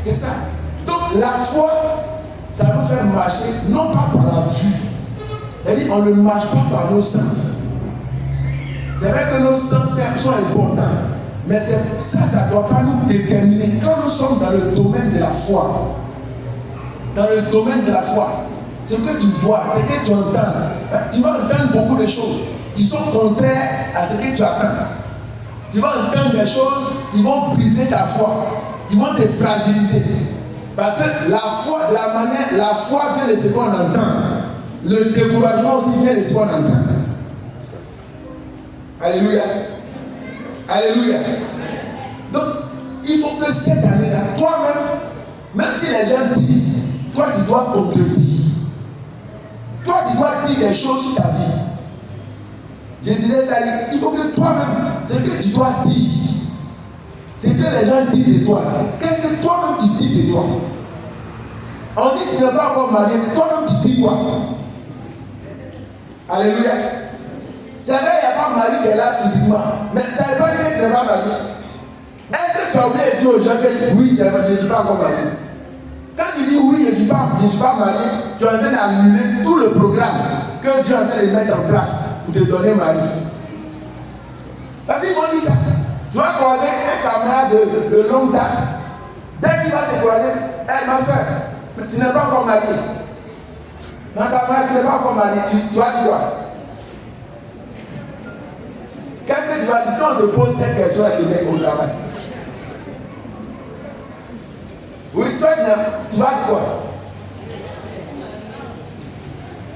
C'est ça. Donc la foi, ça nous fait marcher, non pas par la vue. C'est-à-dire on ne marche pas par nos sens. C'est vrai que nos sens sont importants, mais ça ne doit pas nous déterminer. Quand nous sommes dans le domaine de la foi, ce que tu vois, ce que tu entends, tu vas entendre beaucoup de choses qui sont contraires à ce que tu attends. Tu vas entendre des choses qui vont briser ta foi, qui vont te fragiliser. Parce que la foi vient de ce qu'on entend. Le découragement aussi vient de ce qu'on entend. Alléluia. Alléluia. Donc, il faut que cette année-là, toi-même, même si les gens disent, toi tu dois contredire. Toi tu dois dire des choses sur ta vie. Je disais ça, il faut que toi-même, ce que tu dois dire, ce que les gens disent de toi, qu'est-ce que toi-même tu dis de toi? On dit que tu n'es pas encore marié, mais toi-même tu dis quoi? Alléluia. C'est vrai, il n'y a pas de mari qui est là physiquement, mais ça ne veut pas dire que tu n'es pas marié. Est-ce que tu as oublié de dire aux gens que oui, c'est vrai, je ne suis pas encore marié? Quand tu dis oui, je ne suis pas marié, tu es en train d'annuler tout le programme que Dieu est en train de mettre en place pour te donner mari. Parce qu'ils vont dire ça. Tu vas croiser un camarade de longue date. Dès qu'il va te croiser, hey, ma soeur, tu n'es pas encore marié. Ma camarade, tu n'es pas encore marié. Tu vas dire quoi? Qu'est-ce que tu vas dire si on te pose cette question avec les mecs au travail? Oui, toi, tu vas dire quoi?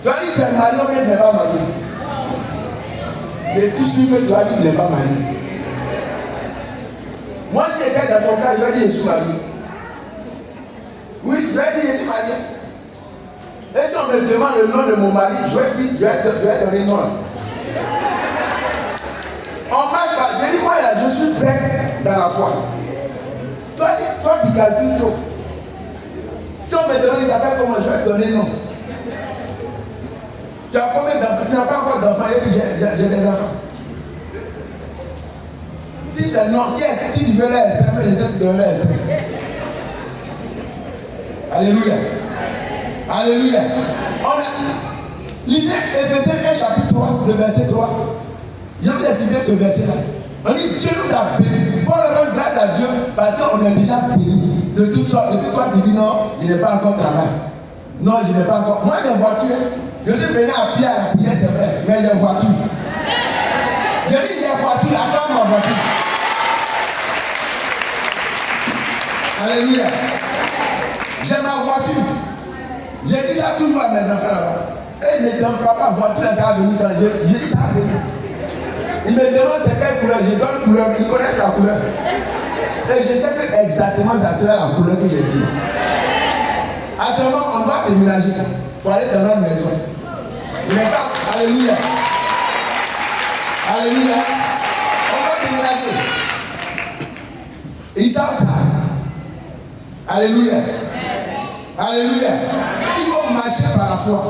Tu vas dire que tu es marié ou bien tu n'es pas marié? Je suis sûr que tu vas dire que tu n'es pas marié. Moi, si j'étais dans ton cas, je vais dire que je suis marié. Oui, je vais dire que je suis marié. Et si on me demande le nom de mon mari, je vais dire, je vais donner le nom. On marche pas. Je dis, moi, là, je suis prêt dans la foi. Toi, tu calcules trop. Si on me demande, il s'appelle comment, je vais te donner le nom. Tu as combien d'enfants? Tu n'as pas encore d'enfants. J'ai des enfants. Si c'est non, si tu veux l'extrême, je vais te donner l'extrême. Alléluia. Alléluia. Lisez Éphésiens 1 chapitre 3, le verset 3. Je vais citer ce verset-là. On dit Dieu nous a bénis. Pour le rendre grâce à Dieu, parce qu'on est déjà bénis de toutes sortes. Et puis toi tu dis non, je n'ai pas encore travail. Non, je n'ai pas encore. Moi j'ai une voiture. Je suis venu à pied à la prière, c'est vrai, mais j'ai une voiture. Je dis j'ai une voiture, attends ma voiture. Alléluia. J'ai ma voiture. J'ai dit ça toujours à mes enfants là-bas. Et ils me demandent papa, voiture, ça va venir quand je dis ça va venir. Ils me demandent c'est quelle couleur, je donne couleur, ils connaissent la couleur. Et je sais que exactement ça sera la couleur que j'ai dit. Actuellement, on va déménager pour aller dans notre maison. Il n'est pas. Alléluia. Alléluia. On va déménager. Et ils savent ça. Alléluia. Alléluia. Il faut marcher par la foi.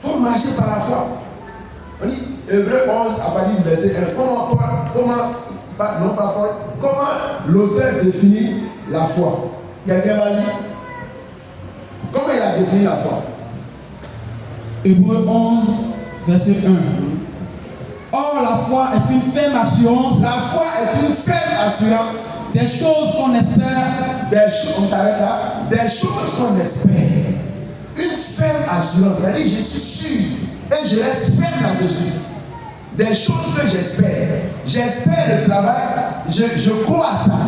Il faut marcher par la foi. On dit, Hébreux 11, à partir du verset 1, comment l'auteur définit la foi? Quelqu'un va lire. Comment il a défini la foi? Hébreux 11, verset 1. Or, la foi est une ferme assurance. La foi est une ferme assurance. Des choses qu'on espère. On t'arrête là. Des choses qu'on espère. Une ferme assurance. C'est-à-dire, je suis sûr. Et je reste ferme là-dessus. Des choses que j'espère. J'espère le travail. Je crois à ça.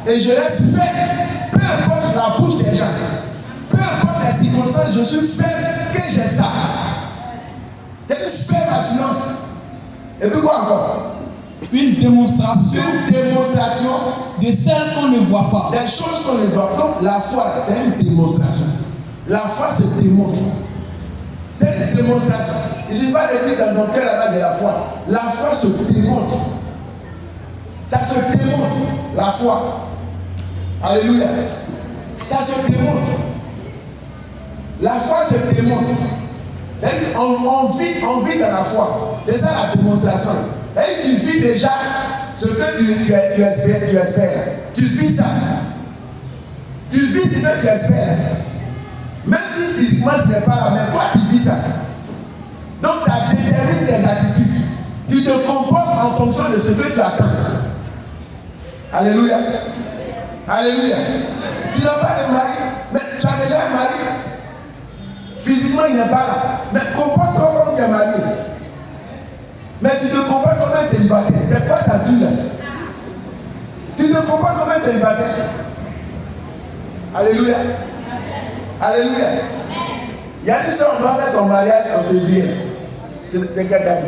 Et je reste ferme. Peu importe la bouche des gens. Peu importe les circonstances, je suis ferme que j'ai ça. C'est une ferme assurance. Et puis quoi encore? Une démonstration. Une démonstration de celles qu'on ne voit pas. Des choses qu'on ne voit pas. Donc la foi, c'est une démonstration. La foi se démontre. C'est une démonstration. Il ne suffit pas de dire dans ton cœur là-bas de la foi. La foi se démontre. Ça se démontre, la foi. Alléluia. Ça se démontre. La foi se démontre. On vit dans la foi. C'est ça la démonstration. Et tu vis déjà ce que tu espères. Tu vis ça. vis ce que tu espères. Même si physiquement ce n'est pas là, mais toi tu vis ça. Donc ça détermine tes attitudes. Tu te comportes en fonction de ce que tu attends. Alléluia. Alléluia. Tu n'as pas de mari, mais tu as déjà un mari. Physiquement il n'est pas là. Mais comporte-toi comme tu es marié. Mais tu te comportes comme un célibataire. C'est quoi ça tue là? Tu te comportes comme un célibataire. Alléluia. Alléluia. Il y a une soeur, on doit faire son mariage en février. C'est quelle date?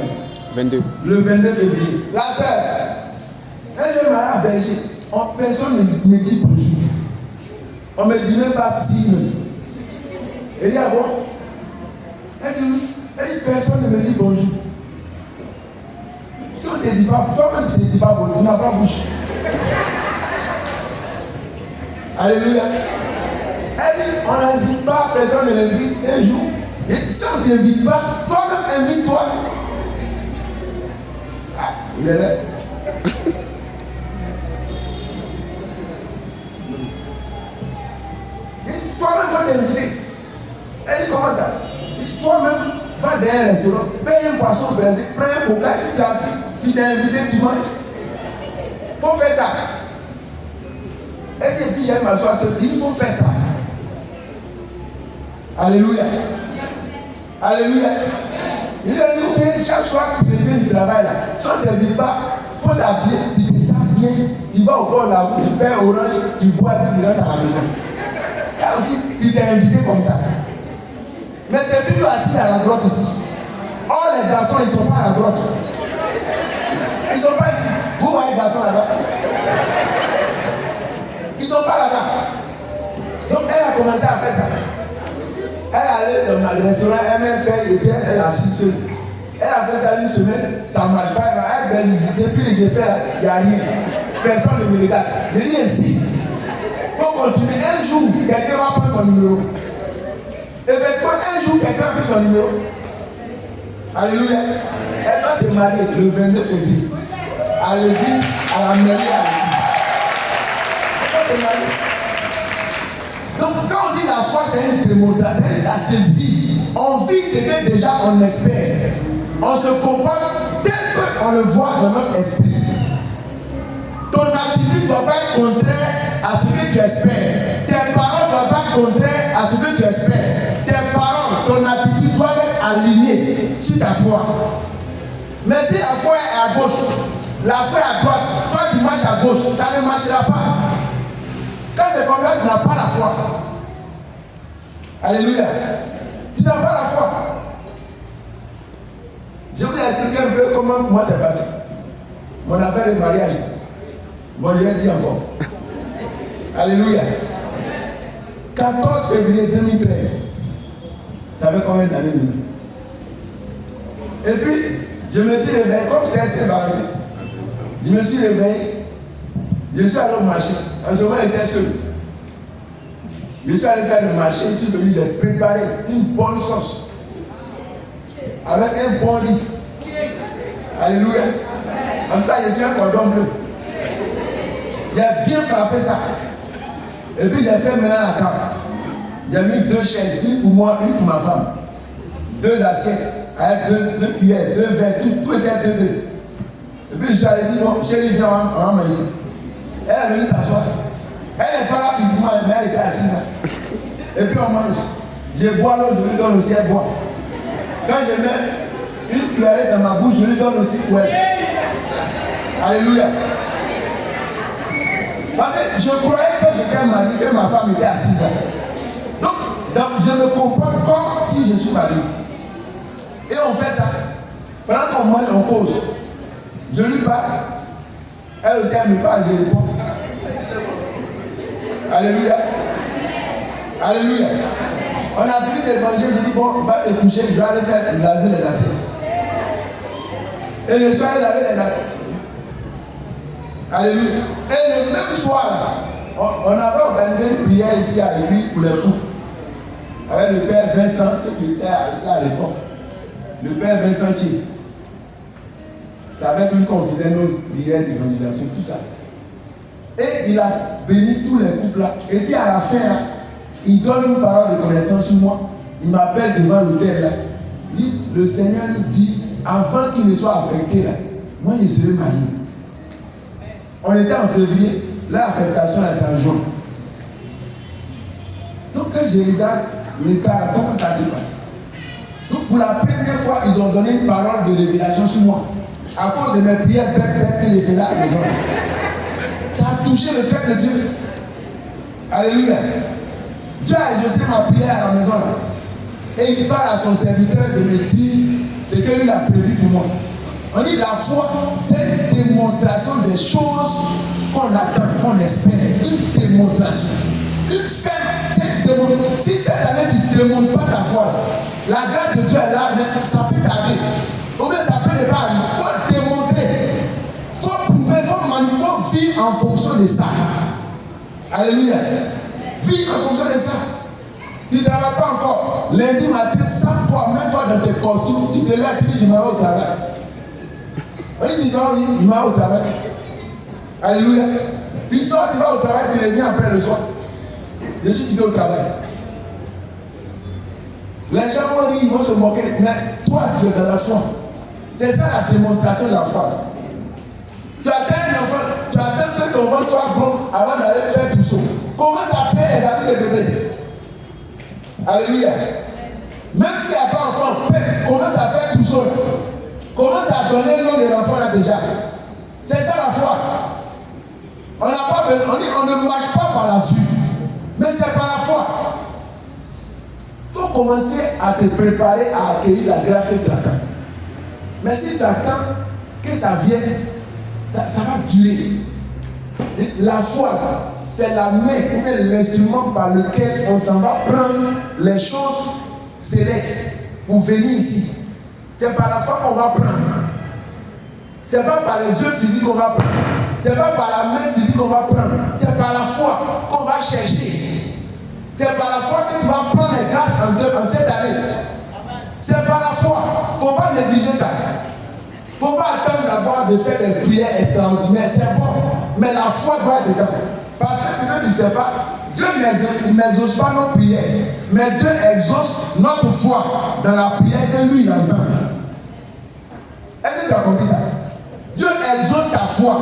22. Le 22 février. La soeur, un jeune marié à Belgique, personne ne me dit bonjour. On ne me dit même pas si. Elle dit, ah bon? Elle dit oui. Elle dit, personne ne me dit bonjour. Si on ne te dit pas, toi-même tu ne te dis pas bonjour, tu n'as pas bouche. Alléluia. Elle dit, on n'invite pas, personne ne l'invite un jour. Et si on ne t'invite pas, toi-même invite-toi. Ah, il est là. Et toi-même, il faut t'inviter. Elle dit, comment ça? Toi-même, va dans un restaurant, paye un poisson braisé, prends un coca, tu t'es assis, tu t'es invité, tu manges. Il faut faire ça. Elle dit, puis il y a une m'asseoir, il faut faire ça. Alléluia. Alléluia. Il a dit, chaque soir que tu reviens du travail là, si on ne t'invite pas, il faut t'habiller, tu te sens bien, tu vas au bord de la route, tu paies orange, tu bois, tu rentres à la maison. Tu t'es invité comme ça. Mais tu es toujours assis à la grotte ici. Or les garçons, ils ne sont pas à la grotte. Ils ne sont pas ici. Vous voyez les garçons là-bas? Ils ne sont pas là-bas. Donc elle a commencé à faire ça. Elle allait dans le restaurant, elle même paye et puis elle a assis seule. Elle a fait ça une semaine, ça ne marche pas. Elle dit, depuis que j'ai fait là, il n'y a rien. Personne ne me regarde. Je dis, insiste. Il faut continuer. Un jour, quelqu'un va prendre ton numéro. Effectivement, un jour, quelqu'un a pris son numéro. Alléluia. Elle va se marier le 22 février. À l'église, à la mairie, à l'église. Elle va se marier. Donc, quand on dit la foi, c'est une démonstration, ça se vit. On vit ce que déjà on espère. On se comporte tel qu'on le voit dans notre esprit. Ton attitude ne doit pas être contraire à ce que tu espères. Tes paroles ne doivent pas être contraires à ce que tu espères. Tes paroles, ton attitude doit être alignée sur ta foi. Mais si la foi est à gauche, la foi est à droite, toi tu marches à gauche, ça ne marchera pas. Quand c'est comme ça, tu n'as pas la foi. Alléluia. Tu n'as pas la foi. Je vous explique un peu comment moi c'est passé. Mon affaire de mariage. Bon, je vais dire encore. Alléluia. 14 février 2013. Ça fait combien d'années maintenant? Et puis, je me suis réveillé, comme c'est Saint-Valentin. Je me suis réveillé. Je suis allé au marché. En ce moment, j'étais seul. Je suis allé faire le marché. Je suis venu, j'ai préparé une bonne sauce. Avec un bon lit. Alléluia. En tout cas, je suis un cordon bleu. J'ai bien frappé ça. Et puis, j'ai fait maintenant la table. J'ai mis 2 chaises, une pour moi, une pour ma femme. 2 assiettes, avec 2 cuillères, 2 verres, tout était 2. Et puis, je suis allé dire, bon, chérie, viens, on va manger. Elle est venue s'asseoir. Elle n'est pas là physiquement, mais elle était assise là. Et puis on mange. Je bois l'eau, je lui donne aussi, elle boit. Quand je mets une cuillerée dans ma bouche, je lui donne aussi pour elle. Alléluia. Parce que je croyais que j'étais marié, que ma femme était assise là. Donc je me comporte comme si je suis marié. Et on fait ça. Pendant qu'on mange, on cause. Je lui parle. Elle aussi, elle me parle, je réponds. Alléluia. Alléluia. On a fini de manger, je dis bon, va te coucher, je vais aller faire laver les assiettes. Et je suis allé laver les assiettes. Alléluia. Et le même soir, on avait organisé une prière ici à l'église pour les couples. Avec le père Vincent, ceux qui étaient là à l'époque. Le père Vincent qui. C'est avec lui qu'on faisait nos prières d'évangélisation, tout ça. Et il a béni tous les couples là. Et puis à la fin, là, il donne une parole de connaissance sur moi. Il m'appelle devant l'autel là. Il dit, le Seigneur nous dit, avant qu'il ne soit affecté là, moi je serai marié. On était en février, l'affectation là c'est en juin. Donc quand je regarde le cas là, comment ça s'est passé? Donc pour la première fois, ils ont donné une parole de révélation sur moi. À cause de mes prières bêtes que j'ai fait là à la maison. Ça a touché le cœur de Dieu. Alléluia. Dieu a exaucé ma prière à la maison là. Et il parle à son serviteur de me dire ce que lui a prévu pour moi. On dit la foi, c'est une démonstration des choses qu'on attend, qu'on espère. Une démonstration. Une fête, c'est une démonstration. Si cette année tu ne démontres pas ta foi, la grâce de Dieu est là, mais ça peut t'arriver. Ou bien ça peut ne pas arriver. Il faut démontrer. Il faut prouver, il faut vivre en fonction de ça. Alléluia. Vivre en fonction de ça. Tu ne travailles pas encore. Lundi matin, sans toi, mets-toi dans tes costumes. Tu te lèves, tu dis je m'en vais au travail. On dit non, oui, il m'en va au travail. Alléluia. Puis sort, tu vas au travail, tu reviens après le soir. Je suis quitté au travail. Les gens vont rire, ils vont se moquer. Mais toi, tu es dans la foi. C'est ça la démonstration de la foi. Tu attends un enfant, tu attends que ton ventre soit gros avant d'aller faire tout ça. Comment ça paie les habits de bébé? Alléluia. Même s'il n'y a pas d'enfant, commence à faire tout seul. Commence à donner le nom de l'enfant là déjà. C'est ça la foi. On n'a pas besoin, on ne marche pas par la vue, mais c'est par la foi. Il faut commencer à te préparer à accueillir la grâce que tu attends. Mais si tu attends que ça vienne, ça va durer. Et la foi, c'est la main ou l'instrument par lequel on s'en va prendre les choses célestes pour venir ici. C'est par la foi qu'on va prendre. C'est pas par les yeux physiques qu'on va prendre. C'est pas par la main physique qu'on va prendre. C'est par la foi qu'on va chercher. C'est par la foi que tu vas prendre les grâces en cette année. C'est par la foi. Il ne faut pas négliger ça. Il ne faut pas attendre de faire des prières extraordinaires. C'est bon. Mais la foi doit être dedans. Parce que sinon tu ne sais pas, Dieu n'exauce pas nos prières. Mais Dieu exauce notre foi dans la prière que lui il entend. Est-ce que tu as compris ça? Dieu exauce ta foi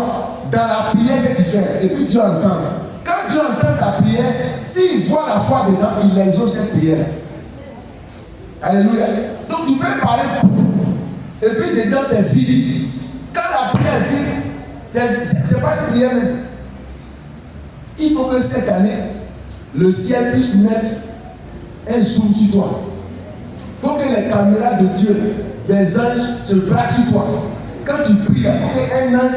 dans la prière que tu fais. Et puis Dieu entend. Quand Dieu entend ta prière, s'il voit la foi dedans, il exauce cette prière. Alléluia. Donc tu peux parler pour. Et puis dedans c'est vide. Quand la prière est vide, c'est pas une prière. Il faut que cette année, le ciel puisse mettre un zoom sur toi. Il faut que les caméras de Dieu, des anges, se braquent sur toi. Quand tu pries là, il faut qu'un ange,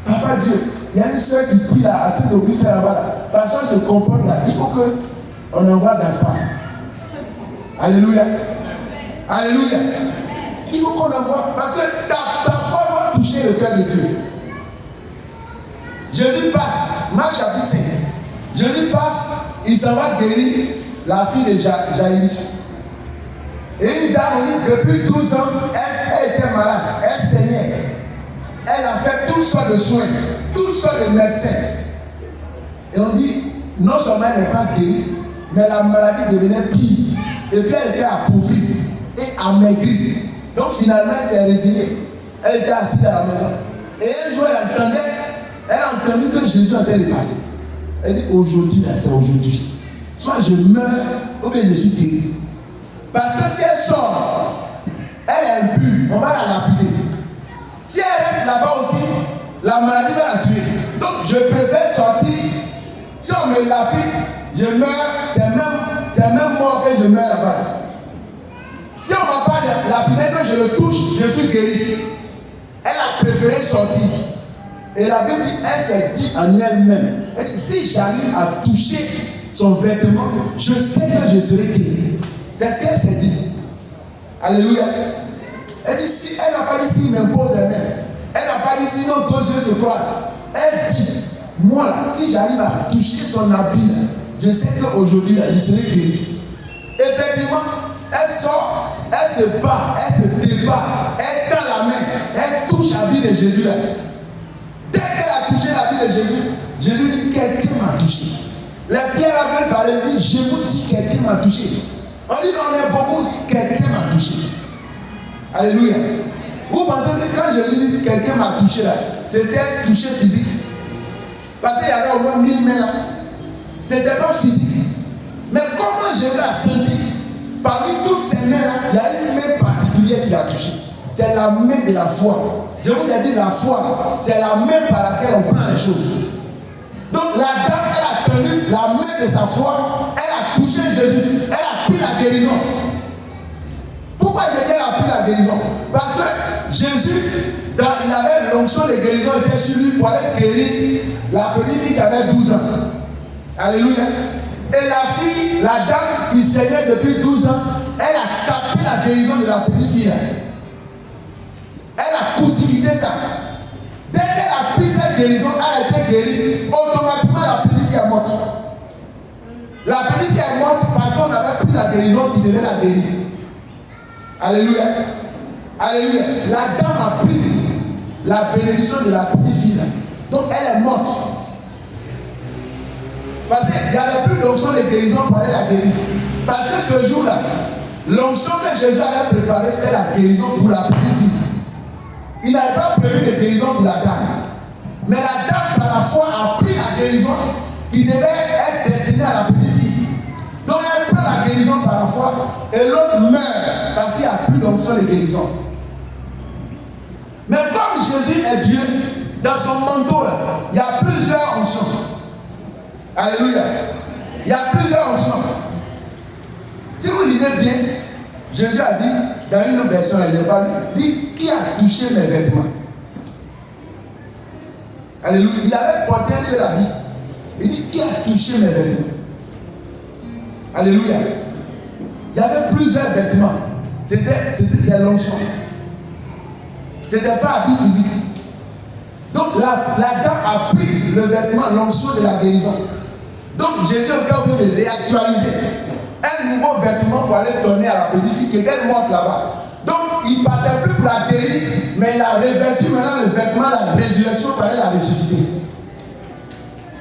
Papa Dieu, il y a une soeur qui prie là, assise au buffet là-bas là. De toute façon, elle se comporte là. Il faut qu'on envoie Gaspard. Alléluia. Alléluia. Il faut qu'on envoie, parce que ta foi doit toucher le cœur de Dieu. Jésus passe, Marc chapitre 5. Jésus passe, il s'en va guérir la fille de Jaïrus. Et une dame, on dit, depuis 12 ans, elle était malade, elle saignait. Elle a fait toutes sortes de soins, toutes sortes de médecins. Et on dit, non seulement elle n'est pas guérie, mais la maladie devenait pire. Et puis elle était appauvrie et amaigrie. Donc finalement, elle s'est résignée. Elle était assise à la maison. Et un jour, elle a entendu que Jésus est en train de passer. Elle dit, aujourd'hui, là, c'est aujourd'hui. Soit je meurs, ou bien je suis guéri. Parce que si elle sort, elle est impure, on va la lapider. Si elle reste là-bas aussi, la maladie va la tuer. Donc je préfère sortir. Si on me lapide, je meurs, c'est même mort que je meurs là-bas. Si on ne va pas lapider, que je le touche, je suis guéri. Elle a préféré sortir. Et la Bible dit, elle s'est dit en elle-même, elle dit, si j'arrive à toucher son vêtement, je sais que je serai guéri. C'est ce qu'elle s'est dit. Alléluia. Elle dit, si elle n'a pas dit s'il m'impose les mains, elle n'a pas dit si nos deux yeux se croisent. Elle dit, moi là, si j'arrive à toucher son habit, je sais qu'aujourd'hui, je serai guéri. Effectivement, elle sort, elle se bat, elle se débat, elle tend la main, elle touche l'habit de Jésus là. Dès qu'elle a touché touché la vie de Jésus. Jésus dit, quelqu'un m'a touché. Les pierres avaient parlé, dit, je vous dis, quelqu'un m'a touché. On dit, on est beaucoup, quelqu'un m'a touché. Alléluia. Vous pensez que quand Jésus dit, quelqu'un m'a touché là, c'était touché physique. Parce qu'il y avait au moins 1000 mains là. C'était pas physique. Mais comment Jésus a senti? Parmi toutes ces mains là, il y a une main particulière qui l'a touché. C'est la main de la foi. Je vous ai dit, la foi, c'est la main par laquelle on prend les choses. Donc la dame, elle a tenu la main de sa foi, elle a touché Jésus, elle a pris la guérison. Pourquoi Jésus a pris la guérison? Parce que Jésus, il avait l'onction de guérison, il était sur lui pour aller guérir la petite fille qui avait 12 ans. Alléluia. Et la fille, la dame qui saignait depuis 12 ans, elle a tapé la guérison de la petite fille. Elle a crucifié ça. Dès qu'elle a pris cette guérison, elle a été guérie. Automatiquement, la petite fille est morte. La petite fille est morte parce qu'on avait pris la guérison qui devait la guérir. Alléluia. Alléluia. La dame a pris la bénédiction de la petite fille. Donc, elle est morte. Parce qu'il n'y avait plus d'onction de guérison pour aller la guérir. Parce que ce jour-là, l'onction que Jésus avait préparée, c'était la guérison pour la petite fille. Il n'avait pas prévu de guérison pour la dame. Mais la dame, par la foi, a pris la guérison qui devait être destinée à la petite fille. Donc elle prend la guérison par la foi et l'autre meurt parce qu'il n'y a plus d'onction de guérison. Mais comme Jésus est Dieu, dans son manteau, là, il y a plusieurs onctions. Alléluia. Il y a plusieurs onctions. Si vous lisez bien, Jésus a dit, dans une autre version, il dit, qui a touché mes vêtements? Alléluia. Il avait porté un seul habit. Il dit, qui a touché mes vêtements? Alléluia. Il y avait plusieurs vêtements. C'était l'onction. Ce n'était pas habit physique. Donc la dame a pris le vêtement, l'onction de la guérison. Donc Jésus a obligé de réactualiser un nouveau vêtement pour aller donner à la petite fille qui était morte là-bas. Donc il ne partait plus pour la guérir, mais il a revêtu maintenant le vêtement de la résurrection pour aller la ressusciter.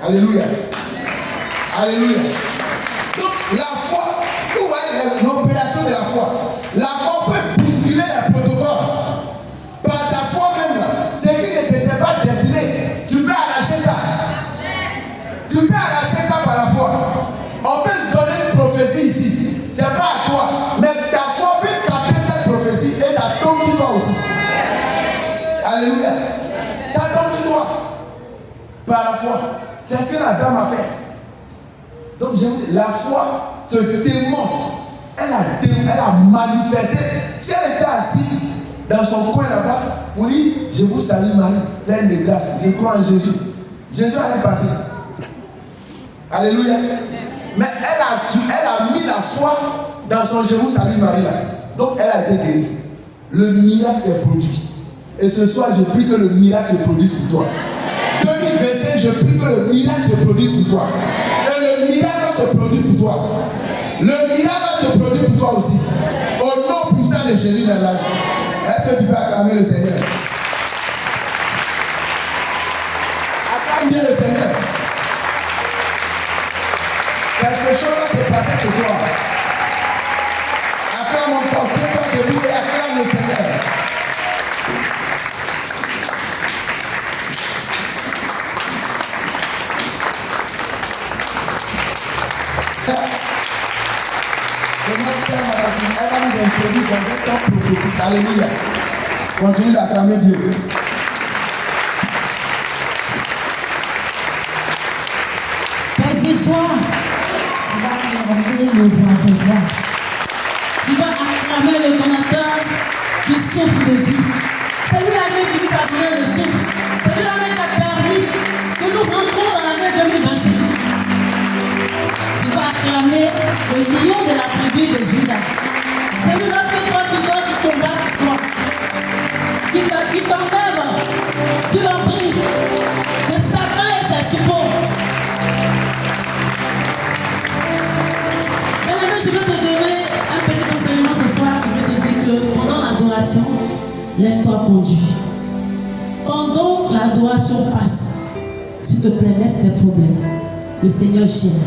Alléluia. Alléluia. Donc la foi, vous voyez l'opération de la foi. La foi peut bousculer les protocoles. Par ta foi même là, ce qui ne t'était pas destiné, tu peux arracher ça. Tu peux arracher ça par la foi. On peut te donner une prophétie ici. Ce n'est pas à toi. Mais ta foi peut capter cette prophétie et ça tombe sur toi aussi. Alléluia. Ça tombe sur toi. Par la foi. C'est ce que la dame a fait. Donc je vous dis, la foi se démontre. Elle a manifesté. Si elle était assise dans son coin là-bas, on dit, je vous salue Marie, pleine de grâce. Je crois en Jésus. Jésus allait passer. Alléluia. Mais elle a mis la foi dans son je vous salue Marie là. Donc elle a été guérie. Le miracle s'est produit. Et ce soir, je prie que le miracle se produise pour toi. 2025, je prie que le miracle se produise pour toi. Et le miracle se produit pour toi. Le miracle se produit pour toi aussi. Au nom puissant de Jésus dans la vie. Est-ce que tu peux acclamer le Seigneur? Acclame bien le Seigneur. Quelque chose s'est passé ce soir. Acclame encore, tiens-toi debout et acclame le Seigneur. Elle va nous introduire dans un temps prophétique. Alléluia. Continue d'acclamer Dieu. Ce soir, tu vas acclamer le roi des rois. Tu vas acclamer le donateur du souffle de vie. C'est lui-même qui t'a donné le souffle. C'est lui-même qui a permis que nous rentrons dans l'année 2025. Tu vas acclamer le lion de la tribu de Judas. C'est lui lorsque toi tu dois te combattre toi. Qui t'enlève sur l'emprise de Satan et ses suppôts. Maintenant, je vais te donner un petit enseignement ce soir. Je vais te dire que pendant l'adoration, laisse-toi conduire. Pendant l'adoration passe, S'il te plaît, laisse tes problèmes. Le Seigneur gère.